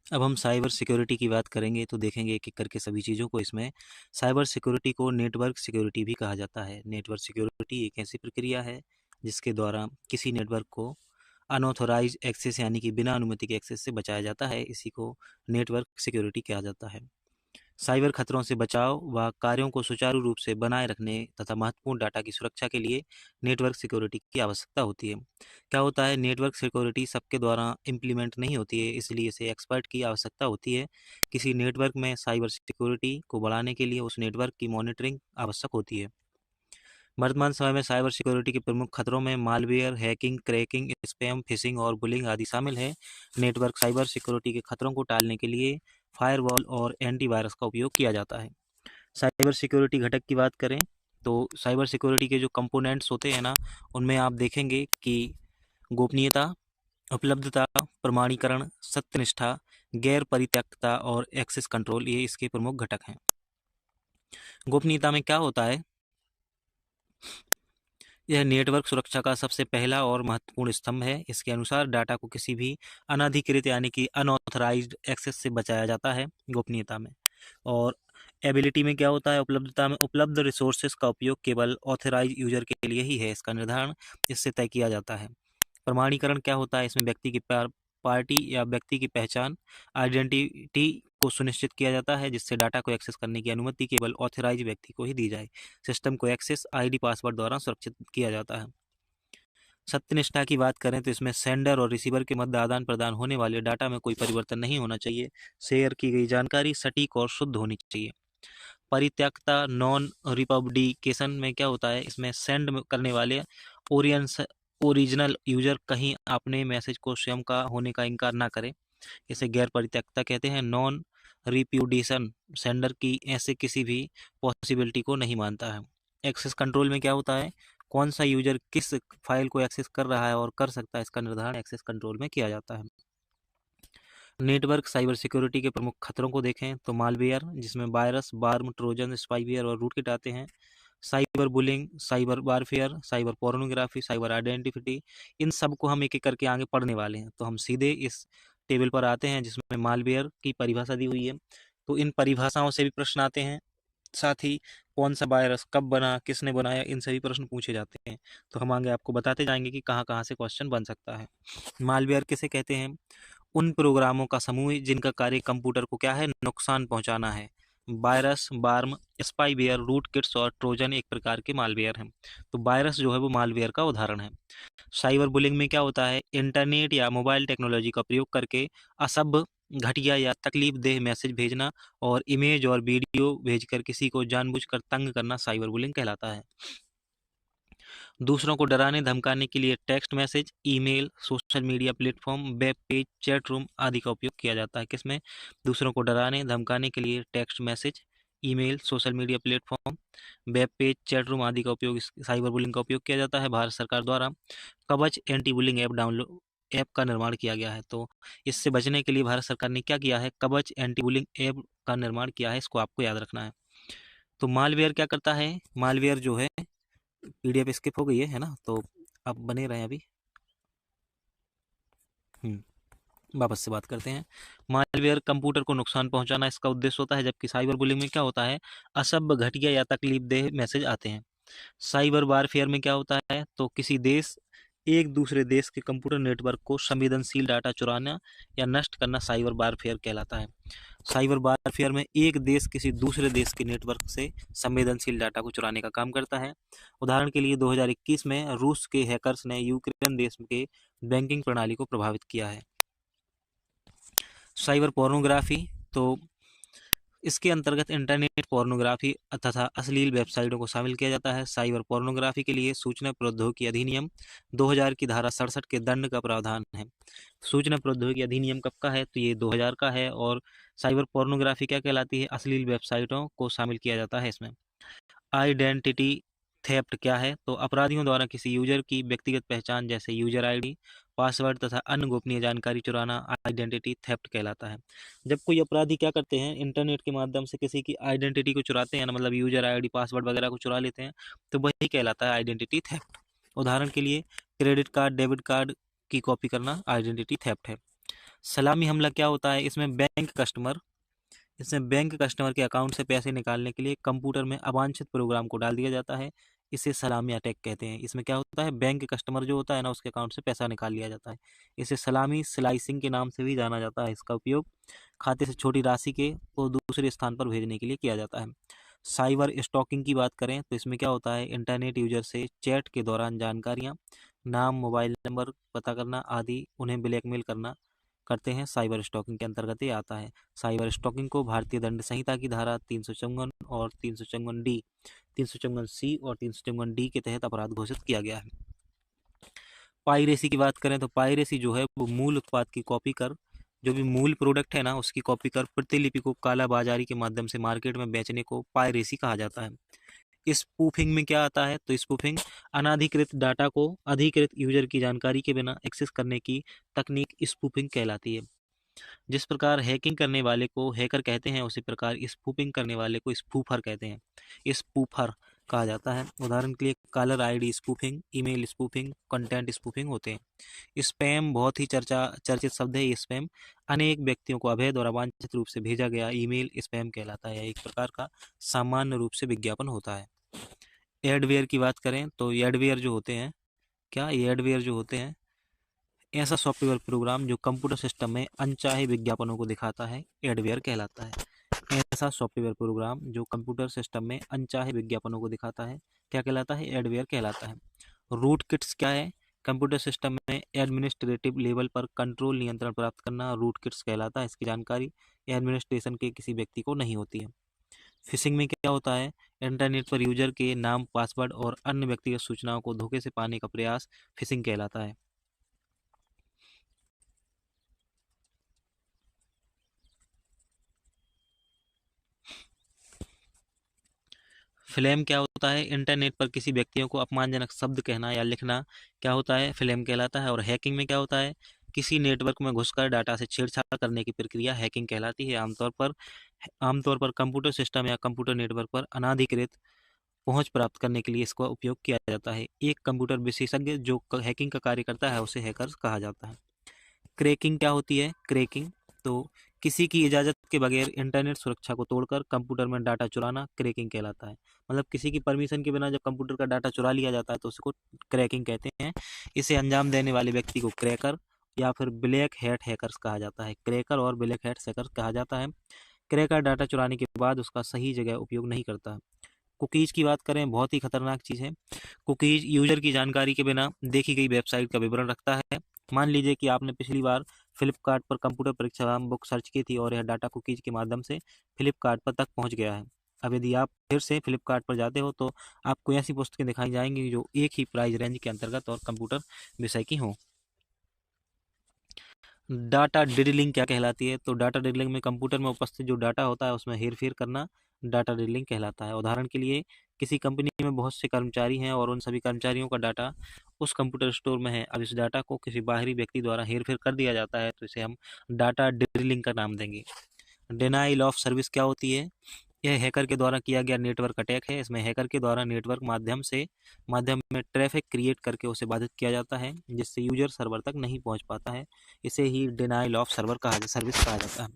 अब हम cyber security की बात करेंगे तो देखेंगे एक एक करके सभी चीज़ों को। इसमें साइबर सिक्योरिटी को नेटवर्क सिक्योरिटी भी कहा जाता है। नेटवर्क सिक्योरिटी एक ऐसी प्रक्रिया है जिसके द्वारा किसी नेटवर्क को अनऑथोराइज एक्सेस यानी कि बिना अनुमति के एक्सेस से बचाया जाता है। इसी को नेटवर्क सिक्योरिटी कहा जाता है। साइबर खतरों से बचाव व कार्यों को सुचारू रूप से बनाए रखने तथा महत्वपूर्ण डाटा की सुरक्षा के लिए नेटवर्क सिक्योरिटी की आवश्यकता होती है। क्या होता है, नेटवर्क सिक्योरिटी सबके द्वारा इम्प्लीमेंट नहीं होती है, इसलिए इसे एक्सपर्ट की आवश्यकता होती है। किसी नेटवर्क में साइबर सिक्योरिटी को बढ़ाने के लिए उस नेटवर्क की मॉनिटरिंग आवश्यक होती है। वर्तमान समय में साइबर सिक्योरिटी के प्रमुख खतरों में malware, hacking, cracking, spam, fishing और बुलिंग आदि शामिल है। नेटवर्क साइबर सिक्योरिटी के खतरों को टालने के लिए फायरवॉल और एंटीवायरस का उपयोग किया जाता है। साइबर सिक्योरिटी घटक की बात करें तो साइबर सिक्योरिटी के जो कंपोनेंट्स होते हैं ना, उनमें आप देखेंगे कि गोपनीयता, उपलब्धता, प्रमाणीकरण, सत्यनिष्ठा, गैर परित्यक्तता और एक्सेस कंट्रोल, ये इसके प्रमुख घटक हैं। गोपनीयता में क्या होता है, यह नेटवर्क सुरक्षा का सबसे पहला और महत्वपूर्ण स्तंभ है। इसके अनुसार डाटा को किसी भी अनधिकृत यानी कि अनऑथराइज्ड एक्सेस से बचाया जाता है गोपनीयता में। और एबिलिटी में क्या होता है, उपलब्धता में उपलब्ध रिसोर्सेज का उपयोग केवल ऑथराइज यूजर के लिए ही है, इसका निर्धारण इससे तय किया जाता है। प्रमाणीकरण क्या होता है, इसमें व्यक्ति की पार्टी या व्यक्ति की पहचान, आइडेंटिटी को सुनिश्चित किया जाता है, जिससे डाटा को एक्सेस करने की अनुमति केवल ऑथराइज व्यक्ति को ही दी जाए। सिस्टम को एक्सेस आईडी पासवर्ड द्वारा सुरक्षित किया जाता है। सत्यनिष्ठा की बात करें तो इसमें सेंडर और रिसीवर के मध्य आदान प्रदान होने वाले डाटा में कोई परिवर्तन नहीं होना चाहिए। शेयर की गई जानकारी सटीक और शुद्ध होनी चाहिए। परित्यक्तता, नॉन रिपब्लिकेशन में क्या होता है, इसमें सेंड करने वाले ओरियंस ओरिजिनल यूजर कहीं अपने मैसेज को स्वयं का होने का इनकार ना करे, इसे गैर परित्यक्तता कहते हैं। नॉन रिप्यूडिएशन, सेंडर की ऐसे किसी भी पॉसिबिलिटी को नहीं मानता है। एक्सेस कंट्रोल में क्या होता है, कौन सा यूजर किस फाइल को एक्सेस कर रहा है और कर सकता है, इसका निर्धारण एक्सेस कंट्रोल में किया जाता है। नेटवर्क साइबर सिक्योरिटी के प्रमुख खतरों को देखें तो मालवेयर, जिसमें वायरस, बार्म, ट्रोजन, स्पाईवेयर और रूटकिट आते हैं। Cyber bullying, cyber warfare, cyber pornography, cyber identity, इन सब को हम एक एक करके आगे पढ़ने वाले हैं। तो हम सीधे इस टेबल पर आते हैं जिसमें मालवेयर की परिभाषा दी हुई है। तो इन परिभाषाओं से भी प्रश्न आते हैं, साथ ही कौन सा वायरस कब बना, किसने बनाया, इन सभी प्रश्न पूछे जाते हैं। तो हम आगे आपको बताते जाएंगे कि कहाँ कहाँ से क्वेश्चन बन सकता है। मालवेयर किसे कहते हैं, उन प्रोग्रामों का समूह जिनका कार्य कंप्यूटर को क्या है, नुकसान पहुंचाना है। वायरस, बार्म, स्पाईवेयर, रूट किट्स और ट्रोजन एक प्रकार के मालवेयर हैं। तो वायरस जो है वो मालवेयर का उदाहरण है। साइबर बुलिंग में क्या होता है, इंटरनेट या मोबाइल टेक्नोलॉजी का प्रयोग करके असभ्य, घटिया या तकलीफ देह मैसेज भेजना और इमेज और वीडियो भेजकर किसी को जानबूझकर तंग करना साइबर बुलिंग कहलाता है। दूसरों को डराने धमकाने के लिए text message, email, social media platform, web page, chat room आदि का उपयोग किया जाता है। किसमें, दूसरों को डराने धमकाने के लिए text message, email, social media platform, web page, chat room आदि का उपयोग, साइबर बुलिंग का उपयोग किया जाता है। भारत सरकार द्वारा कवच एंटी बुलिंग ऐप का निर्माण किया गया है। तो इससे बचने के लिए भारत सरकार ने क्या किया है, कवच एंटी बुलिंग ऐप का निर्माण किया है, इसको आपको याद रखना है। तो मालवेयर क्या करता है, मालवेयर जो है, पीडीएफ स्किप हो गई है ना, तो आप बने रहें अभी। वापस से बात करते हैं। मालवेयर कंप्यूटर को नुकसान पहुंचाना इसका उद्देश्य होता है, जबकि साइबर बुलिंग में क्या होता है, असभ्य, घटिया या तकलीफ देह मैसेज आते हैं। साइबर वारफेयर में क्या होता है, तो किसी देश एक दूसरे देश के कंप्यूटर नेटवर्क को संवेदनशील डाटा चुराना या नष्ट करना साइबर वारफेयर कहलाता है। साइबर वारफेयर में एक देश किसी दूसरे देश के नेटवर्क से संवेदनशील डाटा को चुराने का काम करता है। उदाहरण के लिए 2021 में रूस के हैकर्स ने यूक्रेन देश के बैंकिंग प्रणाली को प्रभावित किया है। साइबर पोर्नोग्राफी, तो इसके अंतर्गत इंटरनेट पोर्नोग्राफी तथा अश्लील वेबसाइटों को शामिल किया जाता है। साइबर पोर्नोग्राफी के लिए सूचना प्रौद्योगिकी अधिनियम 2000 की धारा 67 के दंड का प्रावधान है। सूचना प्रौद्योगिकी अधिनियम कब का है, तो ये 2000 का है। और साइबर पोर्नोग्राफी क्या कहलाती है, अश्लील वेबसाइटों को शामिल किया जाता है इसमें। आइडेंटिटी थेफ्ट क्या है, तो अपराधियों द्वारा किसी यूजर की व्यक्तिगत पहचान जैसे यूजर आईडी, पासवर्ड तथा अन्य गोपनीय जानकारी चुराना आइडेंटिटी थेफ्ट कहलाता है। जब कोई अपराधी क्या करते हैं, इंटरनेट के माध्यम से किसी की आइडेंटिटी को चुराते हैं ना, मतलब यूजर आईडी, पासवर्ड वगैरह को चुरा लेते हैं, तो वही कहलाता है आइडेंटिटी थेफ्ट। उदाहरण के लिए क्रेडिट कार्ड, डेबिट कार्ड की कॉपी करना आइडेंटिटी थेफ्ट है। सलामी हमला क्या होता है? इसमें बैंक कस्टमर के अकाउंट से पैसे निकालने के लिए कंप्यूटर में अवांछित प्रोग्राम को डाल दिया जाता है। इसे सलामी अटैक कहते हैं। इसमें क्या होता है? बैंक कस्टमर जो होता है ना, उसके अकाउंट से पैसा निकाल लिया जाता है। इसे सलामी स्लाइसिंग के नाम से भी जाना जाता है। इसका उपयोग खाते से छोटी राशि को दूसरे स्थान पर भेजने के लिए किया जाता है। साइबर स्टॉकिंग की बात करें तो इसमें क्या होता है? इंटरनेट यूजर से चैट के दौरान जानकारियां, नाम, मोबाइल नंबर पता करना आदि उन्हें ब्लैकमेल करते हैं। साइबर स्टॉकिंग के अंतर्गत ये आता है। साइबर स्टॉकिंग को भारतीय दंड संहिता की धारा 354 और 354 डी, 354 सी और 354 डी के तहत अपराध घोषित किया गया है। पाइरेसी की बात करें तो पाइरेसी जो है वो मूल उत्पाद की कॉपी कर, जो भी मूल प्रोडक्ट है ना उसकी कॉपी कर प्रतिलिपि को काला बाजारी के माध्यम से मार्केट में बेचने को पाइरेसी कहा जाता है। स्पूफिंग में क्या आता है? तो स्पूफिंग अनाधिकृत डाटा को अधिकृत यूजर की जानकारी के बिना एक्सेस करने की तकनीक स्पूफिंग कहलाती है। जिस प्रकार हैकिंग करने वाले को हैकर कहते हैं, उसी प्रकार स्पूफिंग करने वाले को स्पूफर कहते हैं। स्पूफर कहा जाता है। उदाहरण के लिए caller ID spoofing, email spoofing, content spoofing होते हैं। स्पैम बहुत ही चर्चित शब्द है। स्पैम अनेक व्यक्तियों को अवैध और अवांछित रूप से भेजा गया ईमेल स्पैम कहलाता है। एक प्रकार का सामान्य रूप से विज्ञापन होता है। एडवेयर की बात करें तो एडवेयर जो होते हैं, एडवेयर जो होते हैं ऐसा सॉफ्टवेयर प्रोग्राम जो कंप्यूटर सिस्टम में अनचाहे विज्ञापनों को दिखाता है, एडवेयर कहलाता है। ऐसा सॉफ्टवेयर प्रोग्राम जो कंप्यूटर सिस्टम में अनचाहे विज्ञापनों को दिखाता है, क्या कहलाता है? एडवेयर कहलाता है। रूट किट्स क्या है? कंप्यूटर सिस्टम में एडमिनिस्ट्रेटिव लेवल पर कंट्रोल नियंत्रण प्राप्त करना रूट किट्स कहलाता है। इसकी जानकारी एडमिनिस्ट्रेशन के किसी व्यक्ति को नहीं होती है। फिशिंग में क्या होता है? इंटरनेट पर यूजर के नाम, पासवर्ड और अन्य व्यक्तिगत सूचनाओं को धोखे से पाने का प्रयास फिशिंग कहलाता है। फ्लेम क्या होता है? इंटरनेट पर किसी व्यक्तियों को अपमानजनक शब्द कहना या लिखना क्या होता है? फ्लेम कहलाता है। और हैकिंग में क्या होता है? किसी नेटवर्क में घुसकर डाटा से छेड़छाड़ करने की प्रक्रिया हैकिंग कहलाती है। आमतौर पर कंप्यूटर सिस्टम या कंप्यूटर नेटवर्क पर अनाधिकृत पहुंच प्राप्त करने के लिए इसका उपयोग किया जाता है। एक कंप्यूटर विशेषज्ञ जो हैकिंग का कार्य करता है उसे हैकर्स कहा जाता है। क्रैकिंग क्या होती है? क्रैकिंग तो किसी की इजाज़त के बगैर इंटरनेट सुरक्षा को तोड़कर कंप्यूटर में डाटा चुराना क्रैकिंग कहलाता है। मतलब किसी की परमिशन के बिना जब कंप्यूटर का डाटा चुरा लिया जाता है तो उसको क्रैकिंग कहते हैं। इसे अंजाम देने वाले व्यक्ति को क्रैकर या फिर ब्लैक हैट हैकर्स कहा जाता है। क्रैकर और ब्लैक हैट हैकर्स कहा जाता है। क्रैकर डाटा चुराने के बाद उसका सही जगह उपयोग नहीं करता। कुकीज़ की बात करें, बहुत ही खतरनाक चीज़ है। कुकीज़ यूजर की जानकारी के बिना देखी गई वेबसाइट का विवरण रखता है। मान लीजिए कि आपने पिछली बार फ्लिपकार्ट पर कंप्यूटर परीक्षा बुक सर्च की थी और यह डाटा कुकीज़ के माध्यम से फ्लिपकार्ट पर तक पहुंच गया है। अब यदि आप फिर से फ्लिपकार्ट पर जाते हो तो आपको ऐसी पुस्तकें दिखाई जाएंगी जो एक ही प्राइस रेंज के अंतर्गत और कंप्यूटर विषय की हों। डाटा ड्रिलिंग क्या कहलाती है? तो डाटा ड्रिलिंग में कंप्यूटर में उपस्थित जो डाटा होता है उसमें हेरफेर करना डाटा ड्रिलिंग कहलाता है। उदाहरण के लिए किसी कंपनी में बहुत से कर्मचारी हैं और उन सभी कर्मचारियों का डाटा उस कंप्यूटर स्टोर में है। अब इस डाटा को किसी बाहरी व्यक्ति द्वारा हेरफेर कर दिया जाता है तो इसे हम डाटा ड्रिलिंग का नाम देंगे। डिनाइल ऑफ सर्विस क्या होती है? यह हैकर के द्वारा किया गया नेटवर्क अटैक है। इसमें हैकर के द्वारा नेटवर्क माध्यम में ट्रैफिक क्रिएट करके उसे बाधित किया जाता है जिससे यूजर सर्वर तक नहीं पहुंच पाता है। इसे ही डिनाइल ऑफ सर्विस कहा जाता है।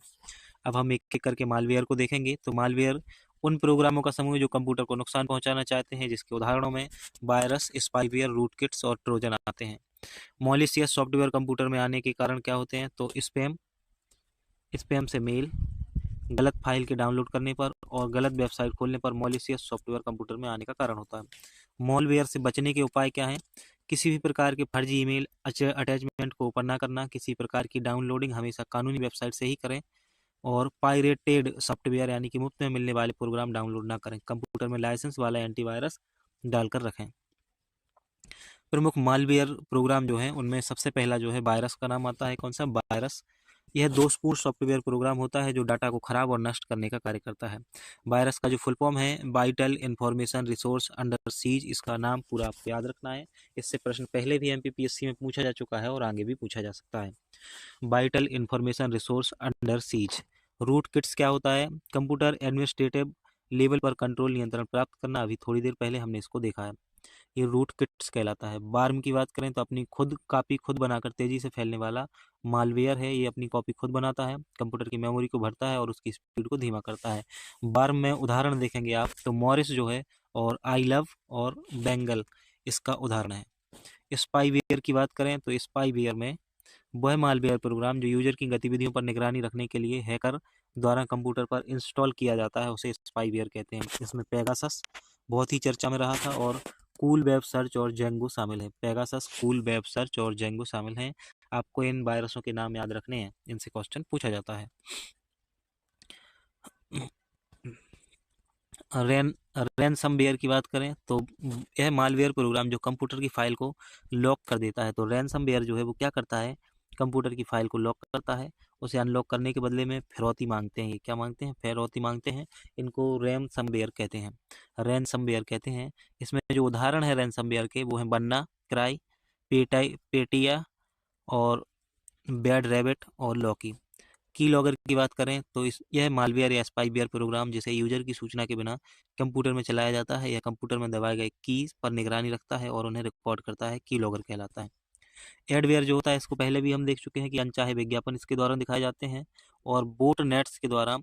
अब हम एक एक करके मालवेयर को देखेंगे। तो मालवेयर उन प्रोग्रामों का समूह जो कंप्यूटर को नुकसान पहुंचाना चाहते हैं, जिसके उदाहरणों में वायरस, स्पाईवेयर, रूटकिट्स और ट्रोजन आते हैं। मॉलिशियस सॉफ्टवेयर कंप्यूटर में आने के कारण क्या होते हैं? तो स्पैम से मेल, गलत फाइल के डाउनलोड करने पर और गलत वेबसाइट खोलने पर मॉलिशियस सॉफ्टवेयर कंप्यूटर में आने का कारण होता है। मॉलवेयर से बचने के उपाय क्या हैं? किसी भी प्रकार के फर्जी ईमेल अटैचमेंट को ओपन ना करना, किसी प्रकार की डाउनलोडिंग हमेशा कानूनी वेबसाइट से ही करें और पायरेटेड सॉफ्टवेयर यानी कि मुफ्त में मिलने वाले प्रोग्राम डाउनलोड ना करें। कंप्यूटर में लाइसेंस वाला एंटीवायरस डालकर रखें। प्रमुख मालवेयर प्रोग्राम जो है उनमें सबसे पहला जो है वायरस का नाम आता है। कौन सा? वायरस। यह दोषपूर्ण सॉफ्टवेयर प्रोग्राम होता है जो डाटा को खराब और नष्ट करने का कार्य करता है। वायरस का जो फुल फॉर्म है vital information resource under seize, इसका नाम पूरा आपको याद रखना है। इससे प्रश्न पहले भी एमपीपीएससी में पूछा जा चुका है और आगे भी पूछा जा सकता है। Vital information resource under siege. Root kits क्या होता है? कंप्यूटर एडमिनिस्ट्रेटिव लेवल पर कंट्रोल नियंत्रण प्राप्त करना। अभी थोड़ी देर पहले हमने इसको देखा है। ये रूट किट्स कहलाता है। बार्म की बात करें तो अपनी खुद कॉपी खुद बनाकर तेजी से फैलने वाला मालवेयर है। ये अपनी कॉपी खुद बनाता है, कंप्यूटर की मेमोरी को भरता है और उसकी स्पीड को धीमा करता है। बार्म में उदाहरण देखेंगे आप तो मॉरिस जो है और आई लव और बेंगल इसका उदाहरण है। स्पाईवेयर की बात करें तो स्पाईवेयर में वह मालवेयर प्रोग्राम जो यूजर की गतिविधियों पर निगरानी रखने के लिए हैकर द्वारा कंप्यूटर पर इंस्टॉल किया जाता है, उसे स्पाईवेयर कहते हैं। इसमें पेगासस बहुत ही चर्चा में रहा था और कूल वेब सर्च और जेंगो शामिल है। पेगासस, कूल वेब सर्च और जेंगो शामिल हैं। आपको इन वायरसों के नाम याद रखने हैं, इनसे क्वेश्चन पूछा जाता है। रैनसमवेयर की बात करें तो यह मालवेयर प्रोग्राम जो कंप्यूटर की फाइल को लॉक कर देता है। तो रैनसमवेयर जो है वो क्या करता है, कंप्यूटर की फाइल को लॉक करता है, उसे अनलॉक करने के बदले में फिरौती मांगते हैं। ये क्या मांगते हैं, फिरौती मांगते हैं। इनको रैनसमवेयर कहते हैं, रैनसमवेयर कहते हैं। इसमें जो उदाहरण है रैनसमवेयर के वो है बन्ना क्राई, पेटिया और बैड रैबिट और लॉकी। की लॉगर की बात करें तो यह मालवेयर या स्पाईवेयर प्रोग्राम जिसे यूजर की सूचना के बिना कंप्यूटर में चलाया जाता है या कंप्यूटर में दबाए गए कीज पर निगरानी रखता है और उन्हें रिकॉर्ड करता है, की लॉगर कहलाता है। एडवेयर जो होता है इसको पहले भी हम देख चुके हैं कि अनचाहे विज्ञापन इसके द्वारा दिखाए जाते हैं। और बोट नेट्स के द्वारा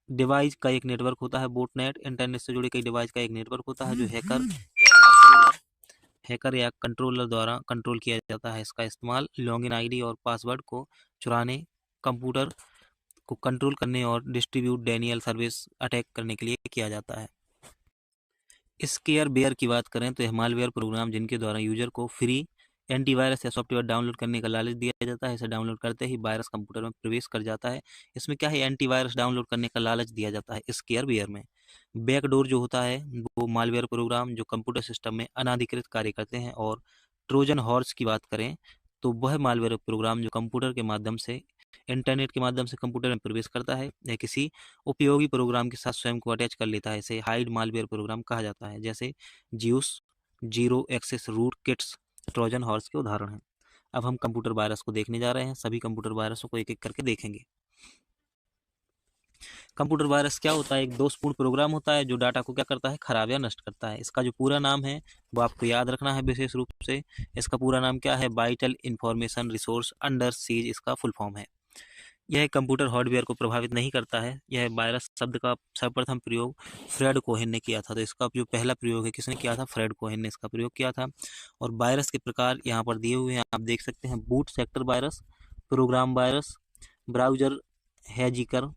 डिवाइस का एक नेटवर्क होता है। बोट नेट इंटरनेट से जुड़े कई डिवाइस का एक नेटवर्क होता है जो हैकर या कंट्रोलर द्वारा कंट्रोल किया जाता है। इसका इस्तेमाल लॉगिन आईडी और पासवर्ड को चुराने, कंप्यूटर को कंट्रोल करने और डिस्ट्रीब्यूट डेनियल सर्विस अटैक करने के लिए किया जाता है। स्केयर बेयर की बात करें तो यह मालवेयर प्रोग्राम जिनके द्वारा यूजर को फ्री एंटीवायरस या सॉफ्टवेयर डाउनलोड करने का लालच दिया जाता है। इसे डाउनलोड करते ही वायरस कंप्यूटर में प्रवेश कर जाता है। इसमें क्या है, एंटीवायरस डाउनलोड करने का लालच दिया जाता है स्केयर बेयर में। बैकडोर जो होता है वो मालवेयर प्रोग्राम जो कंप्यूटर सिस्टम में अनाधिकृत कार्य करते हैं। और ट्रोजन हॉर्स की बात करें तो वह मालवेयर प्रोग्राम जो कंप्यूटर के माध्यम से इंटरनेट के माध्यम से कंप्यूटर में प्रवेश करता है या किसी उपयोगी प्रोग्राम के साथ स्वयं को अटैच कर लेता है। इसे हाइड मालवेयर प्रोग्राम कहा जाता है। जैसे Zeus, zero access root kits Trojan horse के उदाहरण हैं। अब हम कंप्यूटर वायरस को देखने जा रहे हैं। सभी कंप्यूटर वायरसों को एक एक करके देखेंगे। कंप्यूटर वायरस क्या होता है, एक दोषपूर्ण प्रोग्राम होता है जो डाटा को क्या करता है, खराब या नष्ट करता है। इसका जो पूरा नाम है वो आपको याद रखना है विशेष रूप से। इसका पूरा नाम क्या है, vital information resource under seize इसका फुल फॉर्म है। यह कंप्यूटर हार्डवेयर को प्रभावित नहीं करता है। यह वायरस शब्द का सर्वप्रथम प्रयोग फ्रेड कोहेन ने किया था। तो इसका जो पहला प्रयोग है किसने किया था, फ्रेड कोहेन ने इसका प्रयोग किया था। और वायरस के प्रकार यहाँ पर दिए हुए हैं, आप देख सकते हैं। Boot sector virus, program virus, browser hijacker,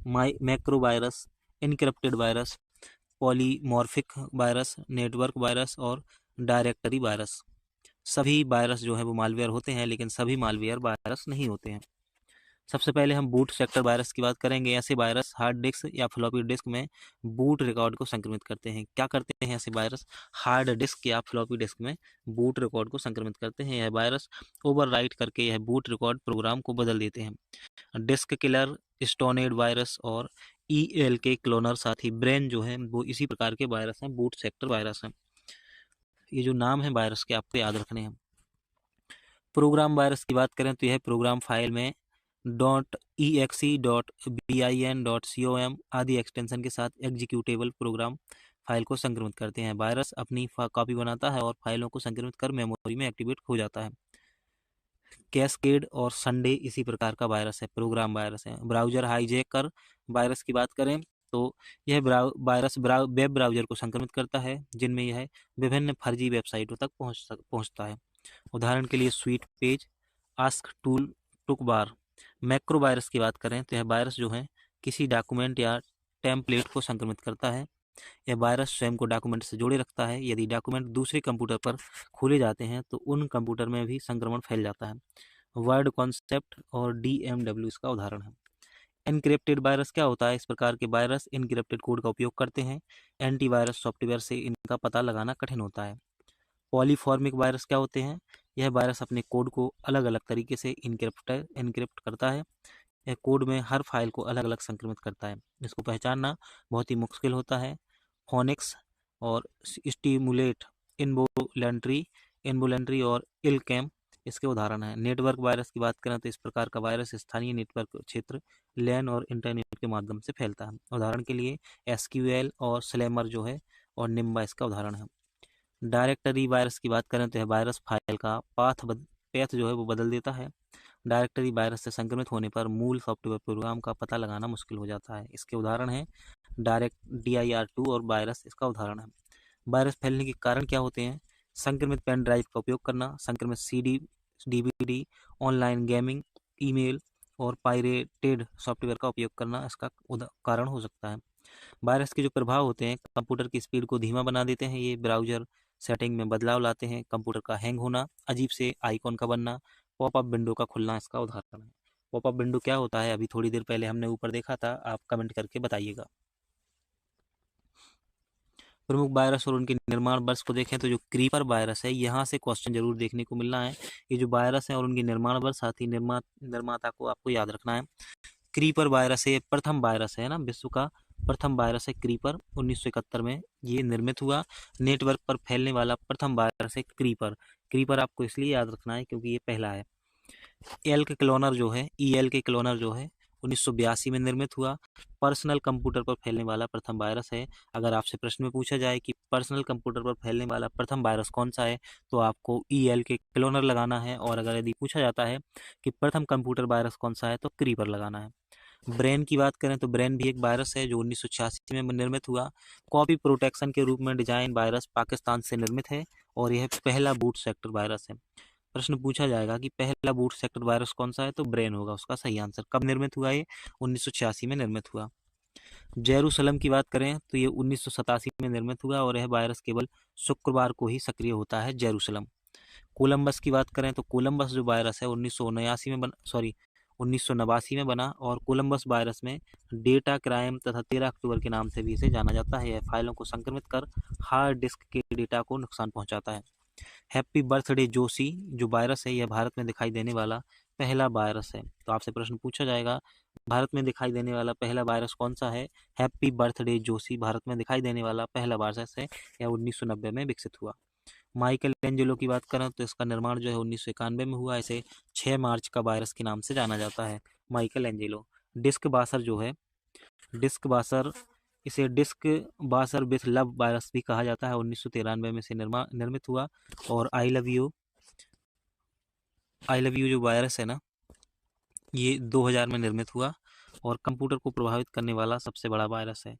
macro virus, encrypted virus, polymorphic virus, network virus और डायरेक्टरी वायरस। सभी वायरस जो है वो मालवेयर होते हैं, लेकिन सभी मालवेयर वायरस नहीं होते हैं। सबसे पहले हम बूट सेक्टर वायरस की बात करेंगे। ऐसे वायरस हार्ड डिस्क या फ्लॉपी डिस्क में बूट रिकॉर्ड को संक्रमित करते हैं। क्या करते हैं ऐसे वायरस, हार्ड डिस्क या फ्लॉपी डिस्क में बूट रिकॉर्ड को संक्रमित करते हैं। यह वायरस ओवरराइट करके यह बूट रिकॉर्ड प्रोग्राम को बदल देते हैं। डिस्क किलर, स्टोनेड वायरस और EL के क्लोनर, साथ ही ब्रेन जो है वो इसी प्रकार के वायरस हैं, बूट सेक्टर वायरस हैं। ये जो नाम है वायरस के आपको याद रखने हैं। प्रोग्राम वायरस की बात करें तो यह प्रोग्राम फाइल में .exe, .bin, .com आदि एक्सटेंशन के साथ एग्जीक्यूटेबल प्रोग्राम फाइल को संक्रमित करते हैं। वायरस अपनी कॉपी बनाता है और फाइलों को संक्रमित कर मेमोरी में एक्टिवेट हो जाता है। कैस्केड और संडे इसी प्रकार का वायरस है, प्रोग्राम वायरस है। ब्राउजर हाईजैकर वायरस की बात करें तो यह वायरस वेब ब्राउजर को संक्रमित करता है, जिनमें यह विभिन्न फर्जी वेबसाइटों तक पहुंचता है। उदाहरण के लिए sweet page, ask tool, toolbar. Macro virus की बात करें तो यह वायरस जो है किसी डॉक्यूमेंट या टेम्पलेट को संक्रमित करता है। यह वायरस स्वयं को डॉक्यूमेंट से जोड़े रखता है। यदि डॉक्यूमेंट दूसरे कंप्यूटर पर खोले जाते हैं तो उन कंप्यूटर में भी संक्रमण फैल जाता है। वर्ड कॉन्सेप्ट और DMW इसका उदाहरण है। एनक्रिप्टेड वायरस क्या होता है, इस प्रकार के वायरस इनक्रिप्टेड कोड का उपयोग करते हैं। एंटीवायरस सॉफ्टवेयर से इनका पता लगाना कठिन होता है। पॉलीफॉर्मिक वायरस क्या होते हैं, यह वायरस अपने कोड को अलग अलग तरीके से इनक्रिप्ट करता है। यह कोड में हर फाइल को अलग अलग संक्रमित करता है। इसको पहचानना बहुत ही मुश्किल होता है। फोनिक्स और स्टिमुलेट, इनवोलेंट्री और इलकैम इसके उदाहरण हैं। नेटवर्क वायरस की बात करें तो इस प्रकार का वायरस स्थानीय नेटवर्क क्षेत्र, लैन और इंटरनेट के माध्यम से फैलता है। उदाहरण के लिए SQL और स्लैमर जो है और निम्बा इसका उदाहरण है। डायरेक्टरी वायरस की बात करें तो यह वायरस फाइल का पैथ जो है वो बदल देता है। डायरेक्टरी वायरस से संक्रमित होने पर मूल सॉफ्टवेयर प्रोग्राम का पता लगाना मुश्किल हो जाता है। इसके उदाहरण हैं डायरेक्ट DIR2 और वायरस इसका उदाहरण है। वायरस फैलने के कारण क्या होते हैं? संक्रमित पेन ड्राइव का उपयोग करना, संक्रमित CD, DVD, online gaming, email और पायरेटेड सॉफ्टवेयर का उपयोग करना इसका कारण हो सकता है। वायरस के जो प्रभाव होते हैं, कंप्यूटर की स्पीड को धीमा बना देते हैं ये, ब्राउजर सेटिंग में बदलाव लाते हैं, कंप्यूटर का हैंग होना, अजीब से आइकॉन का बनना, पॉपअप विंडो का खुलना इसका उदाहरण है। पॉपअप विंडो क्या होता है? अभी थोड़ी देर पहले हमने ऊपर देखा था, आप कमेंट करके बताइएगा। प्रमुख वायरस और उनके निर्माण वर्ष को देखें तो जो क्रीपर वायरस है, यहाँ से क्वेश्चन जरूर देखने को मिलना है। ये जो वायरस है और उनके निर्माण वर्ष, साथ ही निर्माता को आपको याद रखना है। क्रीपर वायरस है, प्रथम वायरस है ना, विश्व का प्रथम वायरस है क्रीपर। 1971 में ये निर्मित हुआ। नेटवर्क पर फैलने वाला प्रथम वायरस है क्रीपर। क्रीपर आपको इसलिए याद रखना है क्योंकि ये पहला है। EL के क्लोनर जो है 1982 में निर्मित हुआ। पर्सनल कंप्यूटर पर फैलने वाला प्रथम वायरस है। अगर आपसे प्रश्न में पूछा जाए कि पर्सनल कंप्यूटर पर फैलने वाला प्रथम वायरस कौन सा है, तो आपको EL के क्लोनर लगाना है। और अगर यदि पूछा जाता है कि प्रथम कंप्यूटर वायरस कौन सा है, तो क्रीपर लगाना है। ब्रेन की बात करें तो ब्रेन भी एक वायरस है जो 1986 में निर्मित हुआ। कॉपी प्रोटेक्शन के रूप में डिजाइन वायरस पाकिस्तान से निर्मित है और यह पहला बूट सेक्टर वायरस है। प्रश्न पूछा जाएगा कि पहला बूट सेक्टर वायरस कौन सा है, तो ब्रेन होगा उसका सही आंसर। कब निर्मित हुआ ये? 1986 में निर्मित हुआ। जेरूसलम की बात करें तो ये 1987 में निर्मित हुआ और यह वायरस केवल शुक्रवार को ही सक्रिय होता है, जेरूसलम। कोलंबस की बात करें तो कोलंबस जो वायरस है 1989 में बना और कोलंबस वायरस में डेटा क्राइम तथा 13 अक्टूबर के नाम से भी इसे जाना जाता है। यह फाइलों को संक्रमित कर हार्ड डिस्क के डेटा को नुकसान पहुंचाता है। हैप्पी बर्थडे जोशी जो वायरस है, यह भारत में दिखाई देने वाला पहला वायरस है। तो आपसे प्रश्न पूछा जाएगा, भारत में दिखाई देने वाला पहला वायरस कौन सा है? हैप्पी बर्थडे जोशी भारत में दिखाई देने वाला पहला वायरस है। यह 1990 में विकसित हुआ। माइकल एंजेलो की बात करें तो इसका निर्माण जो है 1991 में हुआ। इसे 6 मार्च का वायरस के नाम से जाना जाता है, माइकल एंजेलो। डिस्क बासर जो है, डिस्क बासर, इसे disk washer with love virus भी कहा जाता है। 1993 में इसे निर्मित हुआ। और आई लव यू जो वायरस है ना, ये 2000 में निर्मित हुआ और कंप्यूटर को प्रभावित करने वाला सबसे बड़ा वायरस है।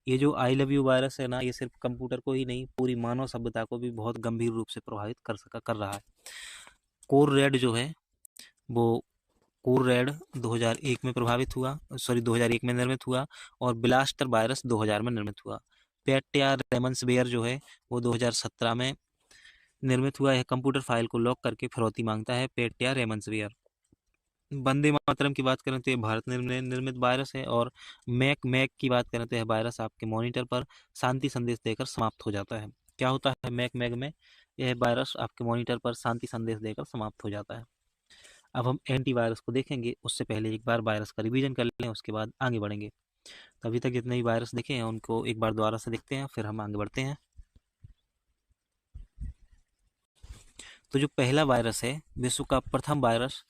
ये जो आई लव यू वायरस है ना, ये सिर्फ कंप्यूटर को ही नहीं, पूरी मानव सभ्यता को भी बहुत गंभीर रूप से प्रभावित कर रहा है। कोर रेड जो है वो कोर रेड 2001 में 2001 में निर्मित हुआ और ब्लास्टर वायरस 2000 में निर्मित हुआ। पेट्या रेमन्सवेयर जो है वो 2017 में निर्मित हुआ है। कंप्यूटर फाइल को लॉक करके फिरौती मांगता है, पेट्या रेमन्सवेयर। वंदे मातरम की बात करें तो ये भारत निर्मित वायरस है। और मैक की बात करें तो यह वायरस आपके मॉनिटर पर शांति संदेश देकर समाप्त हो जाता है। क्या होता है मैक में? यह वायरस आपके मॉनिटर पर शांति संदेश देकर समाप्त हो जाता है। अब हम एंटीवायरस को देखेंगे, उससे पहले एक बार वायरस का रिवीजन कर लें, उसके बाद आगे बढ़ेंगे। तो अभी तक जितने भी वायरस देखे हैं उनको एक बार दोबारा से देखते हैं, फिर हम आगे बढ़ते हैं। तो जो पहला वायरस है, विश्व का प्रथम वायरस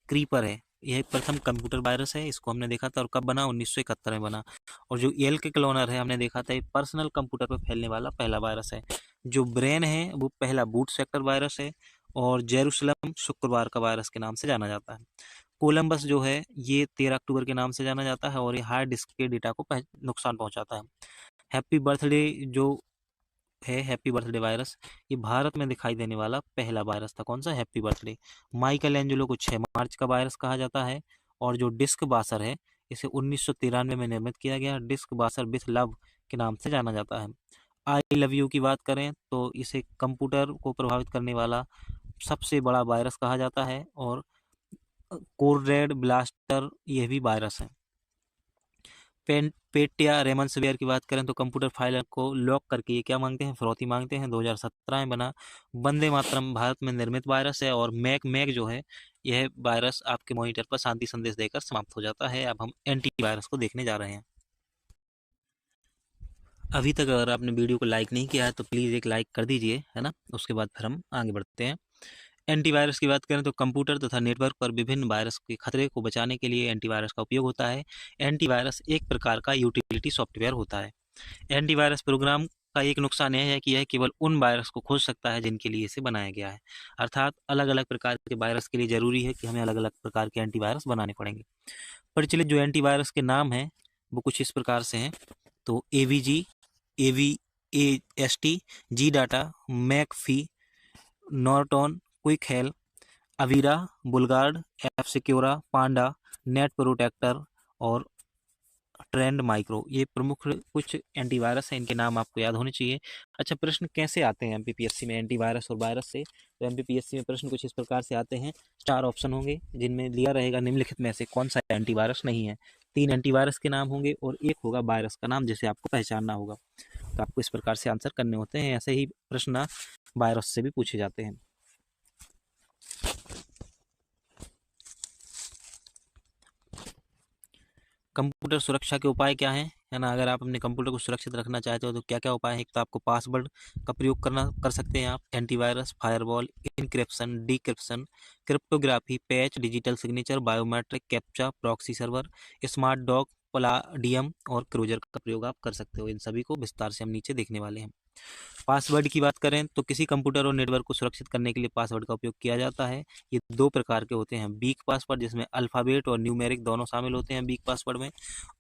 क्रीपर है। यह प्रथम कंप्यूटर वायरस है। इसको हमने देखा था और कब बना? 1971 में बना। और जो EL के क्लोनर है, हमने देखा था, ये पर्सनल कंप्यूटर पर फैलने वाला पहला वायरस है। जो ब्रेन है वो पहला बूट सेक्टर वायरस है। और जेरूसलम शुक्रवार का वायरस के नाम से जाना जाता है। कोलंबस जो है ये 13 अक्टूबर के नाम से जाना जाता है और ये हार्ड डिस्क के डेटा को नुकसान पहुंचाता है। हैप्पी बर्थडे जो है, हैप्पी बर्थडे वायरस, ये भारत में दिखाई देने वाला पहला वायरस था। कौन सा? Happy birthday. माइकल एंजेलो को 6 मार्च का वायरस कहा जाता है। और जो डिस्क बासर है, इसे 1993 में निर्मित किया गया। डिस्क बासर विथ लव के नाम से जाना जाता है। आई लव यू की बात करें तो इसे कंप्यूटर को प्रभावित करने वाला सबसे बड़ा वायरस कहा जाता है। और कोर रेड ब्लास्टर यह भी वायरस है। पेट्या रेमन्सवेयर की बात करें तो कंप्यूटर फाइल को लॉक करके ये क्या मांगते हैं? फिरौती मांगते हैं। 2017 में बना। वंदे मातरम भारत में निर्मित वायरस है। और मैक जो है, यह वायरस आपके मॉनिटर पर शांति संदेश देकर समाप्त हो जाता है। अब हम एंटीवायरस को देखने जा रहे हैं। अभी तक अगर आपने वीडियो को लाइक नहीं किया है तो प्लीज़ एक लाइक कर दीजिए, है ना। उसके बाद फिर हम आगे बढ़ते हैं। एंटीवायरस की बात करें तो कंप्यूटर तथा नेटवर्क पर विभिन्न वायरस के खतरे को बचाने के लिए एंटीवायरस का उपयोग होता है। एंटीवायरस एक प्रकार का यूटिलिटी सॉफ्टवेयर होता है। एंटीवायरस प्रोग्राम का एक नुकसान यह है कि यह केवल उन वायरस को खोज सकता है जिनके लिए इसे बनाया गया है। अर्थात अलग अलग प्रकार के वायरस के लिए जरूरी है कि हमें अलग अलग प्रकार के एंटीवायरस बनाने पड़ेंगे। प्रचलित जो एंटीवायरस के नाम हैं वो कुछ इस प्रकार से हैं। तो AVG, AVAST, G data, McAfee, Norton, Quick Help, Avira, BullGuard, F Secure, Panda, Net Protector और ट्रेंड माइक्रो, ये प्रमुख कुछ एंटीवायरस हैं, इनके नाम आपको याद होने चाहिए। अच्छा, प्रश्न कैसे आते हैं एमपीपीएससी में एंटीवायरस और वायरस से? तो एमपीपीएससी में प्रश्न कुछ इस प्रकार से आते हैं। 4 ऑप्शन होंगे जिनमें लिया रहेगा निम्नलिखित में से कौन सा एंटीवायरस नहीं है। 3 एंटीवायरस के नाम होंगे और एक होगा वायरस का नाम जिसे आपको पहचानना होगा। तो आपको इस प्रकार से आंसर करने होते हैं। ऐसे ही प्रश्न वायरस से भी पूछे जाते हैं। कंप्यूटर सुरक्षा के उपाय क्या हैं, है ना? अगर आप अपने कंप्यूटर को सुरक्षित रखना चाहते हो तो क्या क्या उपाय हैं? एक तो आपको पासवर्ड का प्रयोग कर सकते हैं आप, antivirus, firewall, encryption, decryption, cryptography, patch, digital signature, biometric, captcha, proxy server, smart dog, Palladium और क्रूजर का प्रयोग आप कर सकते हो। इन सभी को विस्तार से हम नीचे देखने वाले हैं। पासवर्ड की बात करें तो किसी कंप्यूटर और नेटवर्क को सुरक्षित करने के लिए पासवर्ड का उपयोग किया जाता है। ये 2 प्रकार के होते हैं, वीक पासवर्ड जिसमें अल्फ़ाबेट और न्यूमेरिक दोनों शामिल होते हैं वीक पासवर्ड में,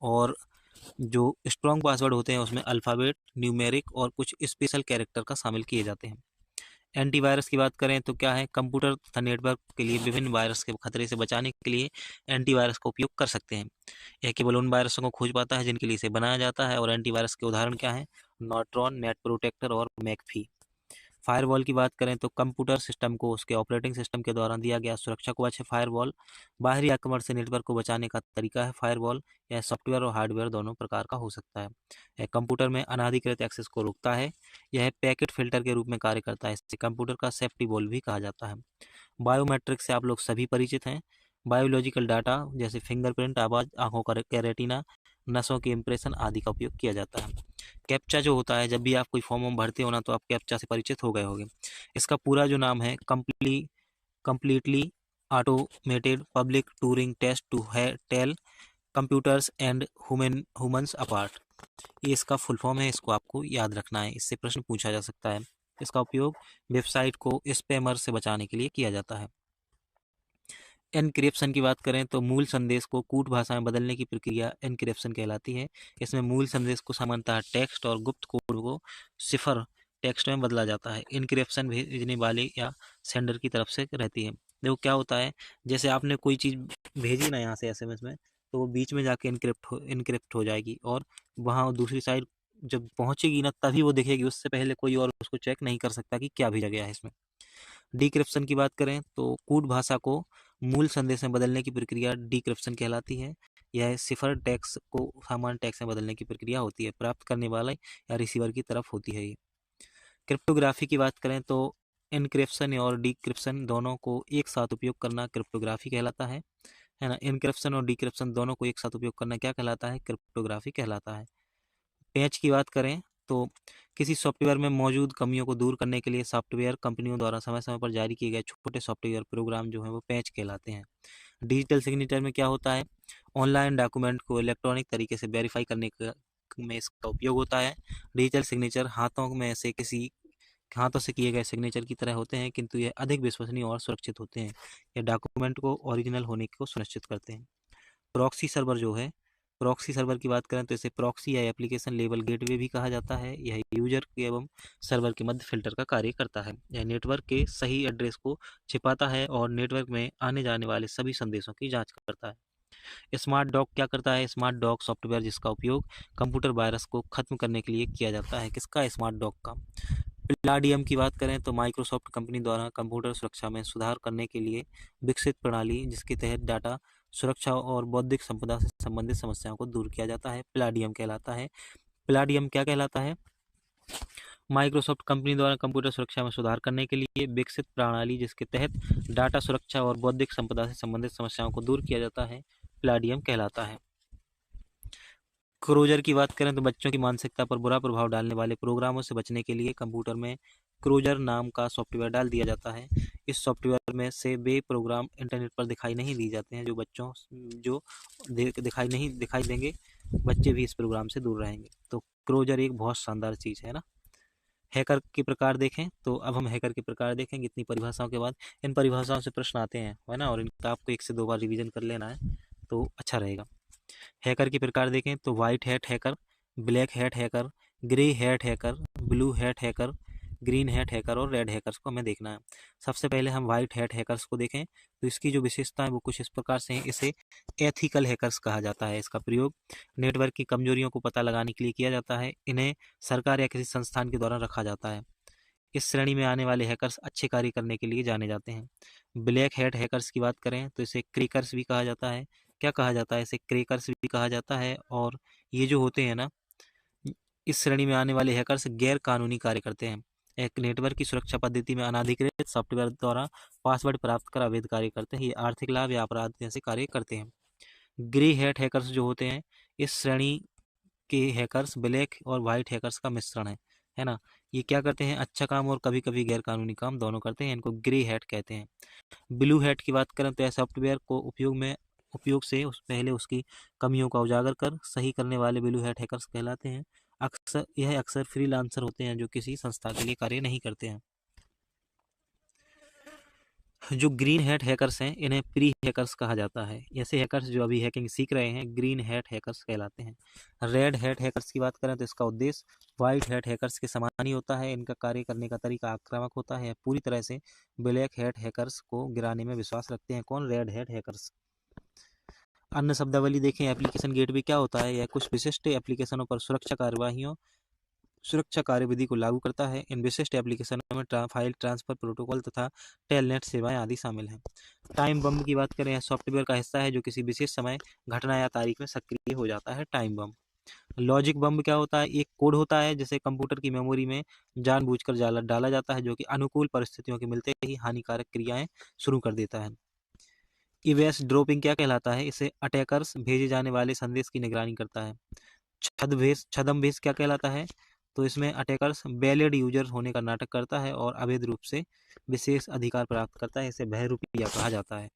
और जो स्ट्रॉन्ग पासवर्ड होते हैं उसमें अल्फ़ाबेट, न्यूमेरिक और कुछ स्पेशल कैरेक्टर का शामिल किए जाते हैं। एंटीवायरस की बात करें तो क्या है, कंप्यूटर तथा नेटवर्क के लिए विभिन्न वायरस के खतरे से बचाने के लिए एंटीवायरस का उपयोग कर सकते हैं। यह केवल उन वायरसों को खोज पाता है जिनके लिए इसे बनाया जाता है। और एंटीवायरस के उदाहरण क्या हैं? नॉर्ट्रॉन, नेट प्रोटेक्टर और मैकफी। फायरवॉल की बात करें तो कंप्यूटर सिस्टम को उसके ऑपरेटिंग सिस्टम के द्वारा दिया गया सुरक्षा को अच्छे फायरवॉल। बाहरी आक्रमण से नेटवर्क को बचाने का तरीका है फायरवॉल। यह सॉफ्टवेयर और हार्डवेयर दोनों प्रकार का हो सकता है। यह कंप्यूटर में अनाधिकृत एक्सेस को रोकता है। यह पैकेट फिल्टर के रूप में कार्य करता है। इसे कंप्यूटर का सेफ्टी वॉल्व भी कहा जाता है। बायोमेट्रिक से आप लोग सभी परिचित हैं। बायोलॉजिकल डाटा जैसे फिंगरप्रिंट, आवाज़, आंखों का रेटिना, नसों के इंप्रेशन आदि का उपयोग किया जाता है। कैप्चा जो होता है, जब भी आप कोई फॉर्म भरते हो ना तो आप कैप्चा से परिचित हो गए होंगे। इसका पूरा जो नाम है completely automated public Turing test to tell computers and humans apart. ये इसका फुल फॉर्म है, इसको आपको याद रखना है, इससे प्रश्न पूछा जा सकता है। इसका उपयोग वेबसाइट को स्पैमर से बचाने के लिए किया जाता है। एनक्रिप्शन की बात करें तो मूल संदेश को कूट भाषा में बदलने की प्रक्रिया एनक्रिप्शन कहलाती है। इसमें मूल संदेश को सामान्यतः टेक्स्ट और गुप्त कोड को सिफर टेक्स्ट में बदला जाता है। एनक्रिप्शन भेजने वाले या सेंडर की तरफ से रहती है। देखो क्या होता है, जैसे आपने कोई चीज़ भेजी ना यहाँ से एसएमएस में, तो वो बीच में जाके इनक्रिप्ट हो जाएगी और वहाँ दूसरी साइड जब पहुँचेगी ना तभी वो देखेगी, उससे पहले कोई और उसको चेक नहीं कर सकता कि क्या भेजा गया है इसमें। डिक्रिप्शन की बात करें तो कूट भाषा को मूल संदेश में बदलने की प्रक्रिया डिक्रिप्शन कहलाती है। यह सिफर टेक्स्ट को सामान्य टेक्स्ट में बदलने की प्रक्रिया होती है, प्राप्त करने वाले या रिसीवर की तरफ होती है ये। क्रिप्टोग्राफी की बात करें तो एनक्रिप्शन और डिक्रिप्शन दोनों को एक साथ उपयोग करना क्रिप्टोग्राफी कहलाता है ना? एनक्रिप्शन और डिक्रिप्शन दोनों को एक साथ उपयोग करना क्या कहलाता है? क्रिप्टोग्राफी कहलाता है। पैच की बात करें तो किसी सॉफ्टवेयर में मौजूद कमियों को दूर करने के लिए सॉफ्टवेयर कंपनियों द्वारा समय समय पर जारी किए गए छोटे सॉफ्टवेयर प्रोग्राम जो हैं वो पैच कहलाते हैं। डिजिटल सिग्नेचर में क्या होता है? ऑनलाइन डॉक्यूमेंट को इलेक्ट्रॉनिक तरीके से वेरीफाई करने में इसका उपयोग होता है। डिजिटल सिग्नेचर हाथों से किए गए सिग्नेचर की तरह होते हैं, किंतु यह अधिक विश्वसनीय और सुरक्षित होते हैं। यह डॉक्यूमेंट को ओरिजिनल होने को सुनिश्चित करते हैं। प्रॉक्सी सर्वर की बात करें तो इसे प्रॉक्सी या एप्लीकेशन लेवल गेटवे भी कहा जाता है। यह यूजर एवं सर्वर के मध्य फिल्टर का कार्य करता है। यह नेटवर्क के सही एड्रेस को छिपाता है और नेटवर्क में आने जाने वाले सभी संदेशों की जांच करता है। स्मार्ट डॉक क्या करता है? स्मार्ट डॉक सॉफ्टवेयर जिसका उपयोग कंप्यूटर वायरस को खत्म करने के लिए किया जाता है। किसका? स्मार्ट डॉक का। प्लाडियम की बात करें तो माइक्रोसॉफ्ट कंपनी द्वारा कंप्यूटर सुरक्षा में सुधार करने के लिए विकसित प्रणाली जिसके तहत डाटा सुरक्षा और बौद्धिक संपदा से संबंधित समस्याओं को दूर किया जाता है, प्लाडियम कहलाता है। प्लाडियम क्या कहलाता है? माइक्रोसॉफ्ट कंपनी द्वारा कंप्यूटर सुरक्षा में सुधार करने के लिए विकसित प्रणाली जिसके तहत डाटा सुरक्षा और बौद्धिक संपदा से संबंधित समस्याओं को दूर किया जाता है, प्लाडियम कहलाता है। क्रोजर की बात करें तो बच्चों की मानसिकता पर बुरा प्रभाव डालने वाले प्रोग्रामों से बचने के लिए कंप्यूटर में क्रोजर नाम का सॉफ्टवेयर डाल दिया जाता है। इस सॉफ्टवेयर में से वे प्रोग्राम इंटरनेट पर दिखाई नहीं दी जाते हैं जो दिखाई देंगे, बच्चे भी इस प्रोग्राम से दूर रहेंगे। तो क्रोजर एक बहुत शानदार चीज़ है ना। हैकर के प्रकार देखें, तो अब हम हैकर के प्रकार देखेंगे इतनी परिभाषाओं के बाद। इन परिभाषाओं से प्रश्न आते हैं, है ना, और इनका आपको 1 से 2 बार रिवीजन कर लेना है तो अच्छा रहेगा। हैकर के प्रकार देखें तो white hat hacker, black hat hacker, grey hat hacker, blue hat hacker, green hat hacker और रेड हैकर्स को हमें देखना है। सबसे पहले हम व्हाइट हैट हैकर्स को देखें तो इसकी जो विशेषता है वो कुछ इस प्रकार से है। इसे एथिकल हैकर्स कहा जाता है। इसका प्रयोग नेटवर्क की कमजोरियों को पता लगाने के लिए किया जाता है। इन्हें सरकार या किसी संस्थान के द्वारा रखा जाता है। इस श्रेणी में आने वाले हैकर्स अच्छे कार्य करने के लिए जाने जाते हैं। ब्लैक हैट हैकर्स की बात करें तो इसे क्रेकर्स भी कहा जाता है। क्या कहा जाता है? इसे क्रेकर्स भी कहा जाता है। और ये जो होते हैं ना, इस श्रेणी में आने वाले हैकर्स गैर कानूनी कार्य करते हैं। एक नेटवर्क की सुरक्षा पद्धति में अनाधिकृत सॉफ्टवेयर द्वारा पासवर्ड प्राप्त कर अवैध कार्य करते हैं। ये आर्थिक लाभ या अपराध जैसे कार्य करते हैं। ग्रे हैट हैकर्स जो होते हैं, इस श्रेणी के हैकर्स ब्लैक और वाइट हैकर्स का मिश्रण है ना। ये क्या करते हैं? अच्छा काम और कभी कभी गैर कानूनी काम दोनों करते हैं। इनको ग्रे हैट कहते हैं। ब्लू हैट की बात करें तो यह सॉफ्टवेयर को उपयोग से पहले उसकी कमियों का उजागर कर सही करने वाले ब्लू हैट हैकर्स कहलाते हैं। यह अक्सर फ्रीलांसर होते हैं जो किसी संस्था के लिए कार्य नहीं करते हैं। जो ग्रीन हैट हैकर्स हैं, इन्हें प्री हैकर्स कहा जाता है। ऐसे हैकर्स जो अभी हैकिंग सीख रहे हैं ग्रीन हैट हैकर्स कहलाते हैं। रेड हैट हैकर्स की बात करें तो इसका उद्देश्य व्हाइट हैट हैकर्स के समान ही होता है। इनका कार्य करने का तरीका आक्रामक होता है। पूरी तरह से ब्लैक हैट हैकर्स को गिराने में विश्वास रखते हैं। कौन? Red hat hackers. अन्य शब्दावली देखें। एप्लीकेशन गेटवे क्या होता है? यह कुछ विशिष्ट एप्लीकेशनों पर सुरक्षा कार्यविधि को लागू करता है। इन विशिष्ट एप्लीकेशनों में फाइल ट्रांसफर प्रोटोकॉल तथा टेलनेट सेवाएं आदि शामिल हैं। टाइम बम की बात करें, सॉफ्टवेयर का हिस्सा है जो किसी विशेष समय, घटना या तारीख में सक्रिय हो जाता है। Time bomb. लॉजिक बम क्या होता है? एक कोड होता है जिसे कंप्यूटर की मेमोरी में जानबूझकर डाला जाता है, जो कि अनुकूल परिस्थितियों के मिलते ही हानिकारक क्रियाएं शुरू कर देता है। ईवेस ड्रॉपिंग क्या कहलाता है? इसे अटैकर्स भेजे जाने वाले संदेश की निगरानी करता है। छद्मवेश क्या कहलाता है? तो इसमें अटैकर्स वैलिड यूजर होने का नाटक करता है और अवैध रूप से विशेष अधिकार प्राप्त करता है। इसे बहरूपिया कहा जाता है।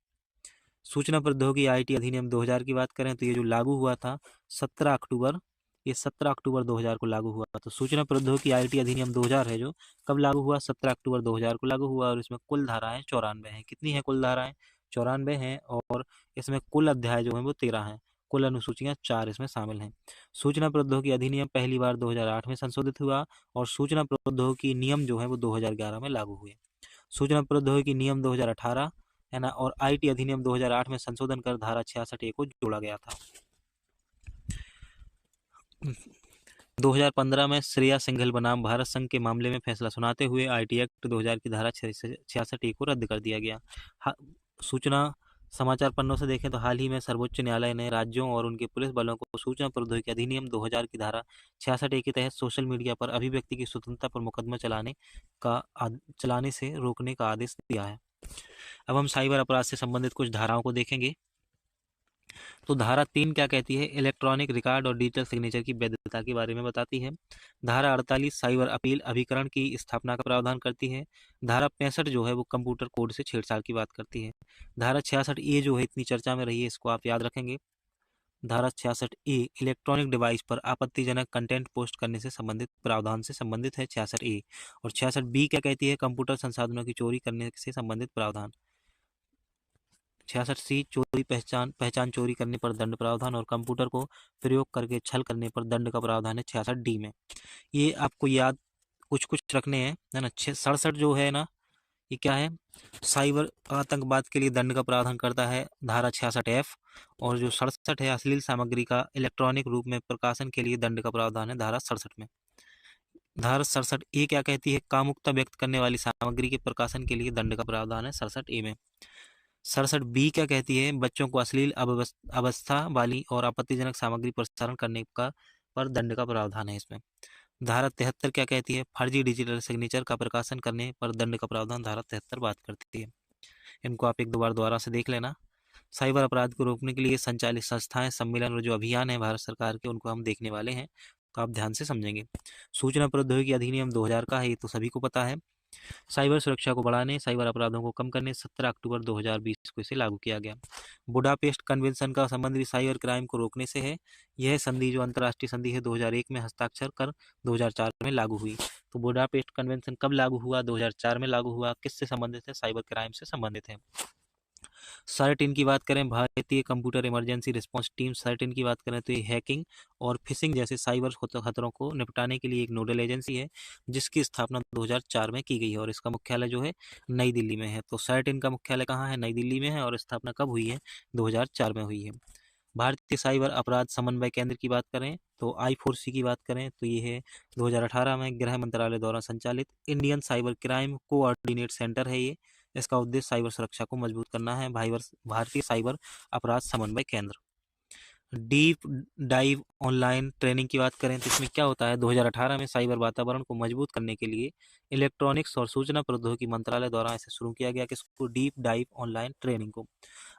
सूचना प्रौद्योगिकी आईटी अधिनियम 2000 की बात करें तो ये जो लागू हुआ था 17 अक्टूबर, ये 17 अक्टूबर 2000 को लागू हुआ। तो सूचना प्रौद्योगिकी आईटी अधिनियम 2000 है जो कब लागू हुआ? 17 अक्टूबर 2000 को लागू हुआ। और इसमें कुल धाराएं 94 हैं। कितनी है कुल धाराएं? 94 हैं। और इसमें कुल अध्याय जो है वो 13 हैं। कुल अनुसूचियां 4 इसमें शामिल हैं। सूचना प्रौद्योगिकी अधिनियम पहली बार 2008 में संशोधित हुआ और सूचना प्रौद्योगिकी नियम जो है वो 2011 में लागू हुए। सूचना प्रौद्योगिकी नियम 2018 है ना, और आईटी अधिनियम 2008 में संशोधन कर धारा 66 को जोड़ा गया था। 2015 में श्रेया सिंघल बनाम भारत संघ के मामले में फैसला सुनाते हुए आईटी एक्ट 2000 की धारा 66 को रद्द कर दिया गया। सूचना समाचार पन्नों से देखें तो हाल ही में सर्वोच्च न्यायालय ने राज्यों और उनके पुलिस बलों को सूचना प्रौद्योगिकी अधिनियम 2000 की धारा 66 के तहत सोशल मीडिया पर अभिव्यक्ति की स्वतंत्रता पर मुकदमा चलाने से रोकने का आदेश दिया है। अब हम साइबर अपराध से संबंधित कुछ धाराओं को देखेंगे। तो धारा 3 क्या कहती है? इलेक्ट्रॉनिक रिकॉर्ड और डिजिटल सिग्नेचर की वैधता के बारे में बताती है। धारा 48 साइबर अपील अभिकरण की स्थापना का प्रावधान करती है। धारा 65 जो है वो कंप्यूटर कोड से छेड़छाड़ की बात करती है। धारा 66 ए जो है इतनी चर्चा में रही है, इसको आप याद रखेंगे। धारा 66 ए इलेक्ट्रॉनिक डिवाइस पर आपत्तिजनक कंटेंट पोस्ट करने से संबंधित प्रावधान से संबंधित है 66 ए। और 66 बी क्या कहती है? कंप्यूटर संसाधनों की चोरी करने से संबंधित प्रावधान। 66 सी पहचान चोरी करने पर दंड प्रावधान और कंप्यूटर को प्रयोग करके छल करने पर दंड का प्रावधान है 66 डी में। ये आपको याद कुछ रखने हैं, है ना। 67 जो है ना, ये क्या है? साइबर आतंकवाद के लिए दंड का प्रावधान करता है धारा 66 एफ। और जो 67 है अश्लील सामग्री का इलेक्ट्रॉनिक रूप में प्रकाशन के लिए दंड का प्रावधान है धारा 67 में। धारा 67 ए क्या कहती है? कामुकता व्यक्त करने वाली सामग्री के प्रकाशन के लिए दंड का प्रावधान है 67 ए में। 67 बी क्या कहती है? बच्चों को अश्लील अवस्था वाली और आपत्तिजनक सामग्री प्रसारण करने का पर दंड का प्रावधान है इसमें। धारा 73 क्या कहती है? फर्जी डिजिटल सिग्नेचर का प्रकाशन करने पर दंड का प्रावधान धारा 73 बात करती है। इनको आप 1-2 बार दोबारा से देख लेना। साइबर अपराध को रोकने के लिए संचालित संस्थाएं, सम्मेलन और जो अभियान है भारत सरकार के, उनको हम देखने वाले हैं, तो आप ध्यान से समझेंगे। सूचना प्रौद्योगिकी अधिनियम 2000 का है, ये तो सभी को पता है। साइबर सुरक्षा को बढ़ाने, साइबर अपराधों को कम करने 17 अक्टूबर 2020 को इसे लागू किया गया। बुडापेस्ट कन्वेंशन का संबंध भी साइबर क्राइम को रोकने से है। यह संधि जो अंतर्राष्ट्रीय संधि है 2001 में हस्ताक्षर कर 2004 में लागू हुई। तो बुडापेस्ट कन्वेंशन कब लागू हुआ? 2004 में लागू हुआ। किससे संबंधित है? साइबर क्राइम से संबंधित है। सर्ट-इन की बात करें, भारतीय कंप्यूटर इमरजेंसी रिस्पांस टीम सर्ट-इन की बात करें तो ये हैकिंग और फिशिंग जैसे साइबर खतरों को निपटाने के लिए एक नोडल एजेंसी है, जिसकी स्थापना 2004 में की गई है और इसका मुख्यालय जो है नई दिल्ली में है। तो सर्ट-इन का मुख्यालय कहाँ है? नई दिल्ली में है और स्थापना कब हुई है? 2004 में हुई है। भारतीय साइबर अपराध समन्वय केंद्र की बात करें तो I4C की बात करें तो ये है 2018 में गृह मंत्रालय द्वारा संचालित Indian cyber crime coordinate centre है ये। इसका उद्देश्य साइबर सुरक्षा को मजबूत करना है। भारतीय साइबर अपराध समन्वय केंद्र। डीप डाइव ऑनलाइन ट्रेनिंग की बात करें तो इसमें क्या होता है? 2018 में साइबर वातावरण को मजबूत करने के लिए इलेक्ट्रॉनिक्स और सूचना प्रौद्योगिकी मंत्रालय द्वारा इसे शुरू किया गया, किसको? डीप डाइव ऑनलाइन ट्रेनिंग को।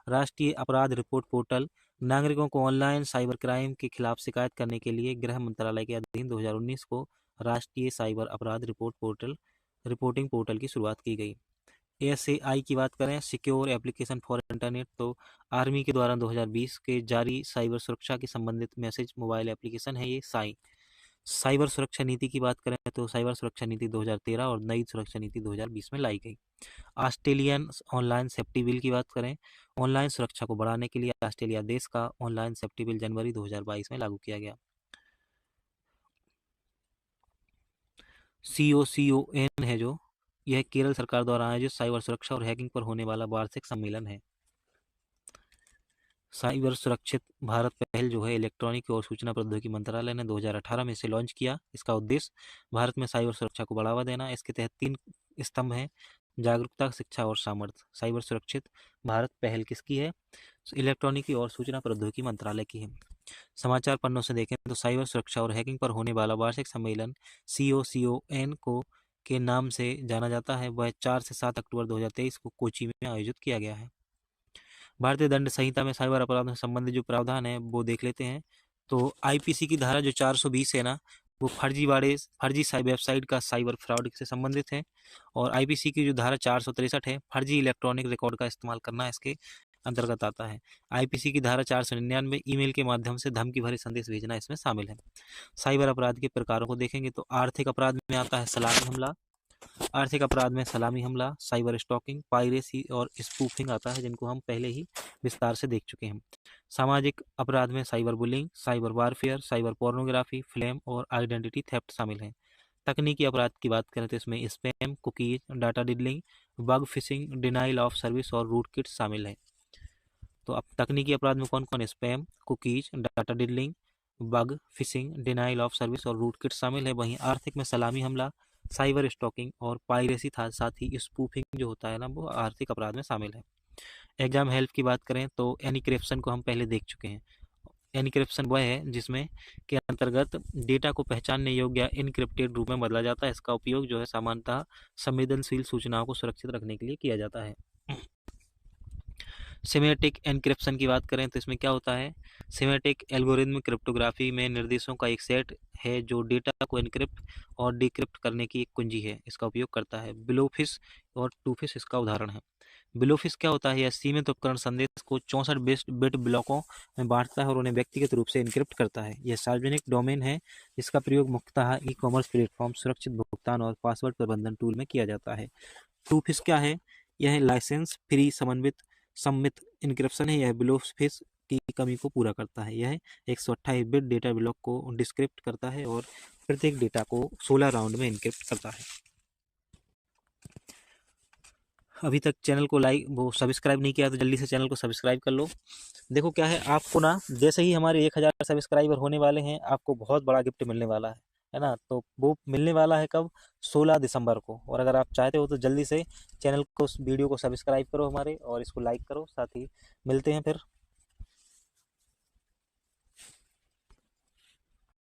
राष्ट्रीय अपराध रिपोर्ट पोर्टल नागरिकों को ऑनलाइन साइबर क्राइम के खिलाफ शिकायत करने के लिए गृह मंत्रालय के अधीन 2019 को राष्ट्रीय साइबर अपराध रिपोर्टिंग पोर्टल की शुरुआत की गई। SAI की बात करें, सिक्योर एप्लीकेशन फॉर इंटरनेट, तो आर्मी के द्वारा 2020 के जारी साइबर सुरक्षा के संबंधित मैसेज मोबाइल एप्लीकेशन है ये साई। साइबर सुरक्षा नीति की बात करें तो साइबर सुरक्षा नीति 2013 और नई सुरक्षा नीति 2020 में लाई गई। ऑस्ट्रेलियन ऑनलाइन सेफ्टी बिल की बात करें, ऑनलाइन सुरक्षा को बढ़ाने के लिए ऑस्ट्रेलिया देश का ऑनलाइन सेफ्टी बिल जनवरी 2022 में लागू किया गया। COCON है जो, यह केरल सरकार द्वारा आयोजित साइबर सुरक्षा और हैकिंग पर होने वाला वार्षिक सम्मेलन है। साइबर सुरक्षित भारत पहल जो है इलेक्ट्रॉनिक और सूचना प्रौद्योगिकी मंत्रालय ने 2018 में इसे लॉन्च किया। इसका उद्देश्य भारत में साइबर सुरक्षा को बढ़ावा देना। इसके तहत 3 स्तंभ हैं: जागरूकता, शिक्षा और सामर्थ्य। साइबर सुरक्षित भारत पहल किसकी है? इलेक्ट्रॉनिकी और सूचना प्रौद्योगिकी मंत्रालय की है। समाचार पन्नों से देखें तो साइबर सुरक्षा और हैकिंग पर होने वाला वार्षिक सम्मेलन COCON को के नाम से जाना जाता है। वह 4 से 7 अक्टूबर 2023 को कोची में आयोजित किया गया है। भारतीय दंड संहिता में साइबर अपराधों से संबंधित जो प्रावधान है वो देख लेते हैं। तो IPC की धारा जो 420 है ना, वो फर्जी वेबसाइट का साइबर फ्रॉड से संबंधित है। और IPC की जो धारा 463 है, फर्जी इलेक्ट्रॉनिक रिकॉर्ड का इस्तेमाल करना इसके अंतर्गत आता है। IPC की धारा 499 ईमेल के माध्यम से धमकी भरे संदेश भेजना इसमें शामिल है। साइबर अपराध के प्रकारों को देखेंगे तो आर्थिक अपराध में आता है सलामी हमला। आर्थिक अपराध में सलामी हमला, साइबर स्टॉकिंग, पायरेसी और स्पूफिंग आता है, जिनको हम पहले ही विस्तार से देख चुके हैं। सामाजिक अपराध में cyber bullying, cyber warfare, cyber pornography, flame और आइडेंटिटी थेफ्ट शामिल हैं। तकनीकी अपराध की बात करें तो इसमें spam, cookies, data diddling, bug phishing, denial of service और रूट किट शामिल हैं। तो अब तकनीकी अपराध में कौन कौन? Spam, cookies, data diddling, bug phishing, denial of service और रूट किट शामिल है। वहीं आर्थिक में सलामी हमला, साइबर स्टॉकिंग और पायरेसी था, साथ ही स्पूफिंग जो होता है ना, वो आर्थिक अपराध में शामिल है। एग्जाम हेल्प की बात करें तो एनक्रिप्शन को हम पहले देख चुके हैं। एनक्रिप्शन वह है जिसमें के अंतर्गत डेटा को पहचानने योग्य या इनक्रिप्टेड रूप में बदला जाता है। इसका उपयोग जो है सामान्यतः संवेदनशील सूचनाओं को सुरक्षित रखने के लिए किया जाता है। सिमेटिक एन्क्रिप्शन की बात करें तो इसमें क्या होता है? सिमेटिक एल्गोरिथम क्रिप्टोग्राफी में निर्देशों का एक सेट है जो डेटा को एनक्रिप्ट और डिक्रिप्ट करने की एक कुंजी है, इसका उपयोग करता है। ब्लोफिश और टूफिश इसका उदाहरण है। ब्लोफिश क्या होता है? यह सीमित उपकरण संदेश को 64 बिट ब्लॉकों में बांटता है और उन्हें व्यक्तिगत रूप से एनक्रिप्ट करता है। यह सार्वजनिक डोमेन है जिसका प्रयोग मुख्यतः ई-कॉमर्स प्लेटफॉर्म, सुरक्षित भुगतान और पासवर्ड प्रबंधन टूल में किया जाता है। टूफिश क्या है? यह लाइसेंस फ्री सम्मित इनक्रिप्शन है। यह ब्लोफिश की कमी को पूरा करता है। यह 128 बिट डेटा ब्लॉक को डिस्क्रिप्ट करता है और प्रत्येक डेटा को 16 राउंड में इनक्रिप्ट करता है। अभी तक चैनल को सब्सक्राइब नहीं किया तो जल्दी से चैनल को सब्सक्राइब कर लो। देखो क्या है, आपको ना जैसे ही हमारे 1000 सब्सक्राइबर होने वाले हैं, आपको बहुत बड़ा गिफ्ट मिलने वाला है ना। तो वो मिलने वाला है कब? 16 दिसंबर को। और अगर आप चाहते हो तो जल्दी से चैनल को, वीडियो को सब्सक्राइब करो हमारे और इसको लाइक करो। साथ ही मिलते हैं फिर।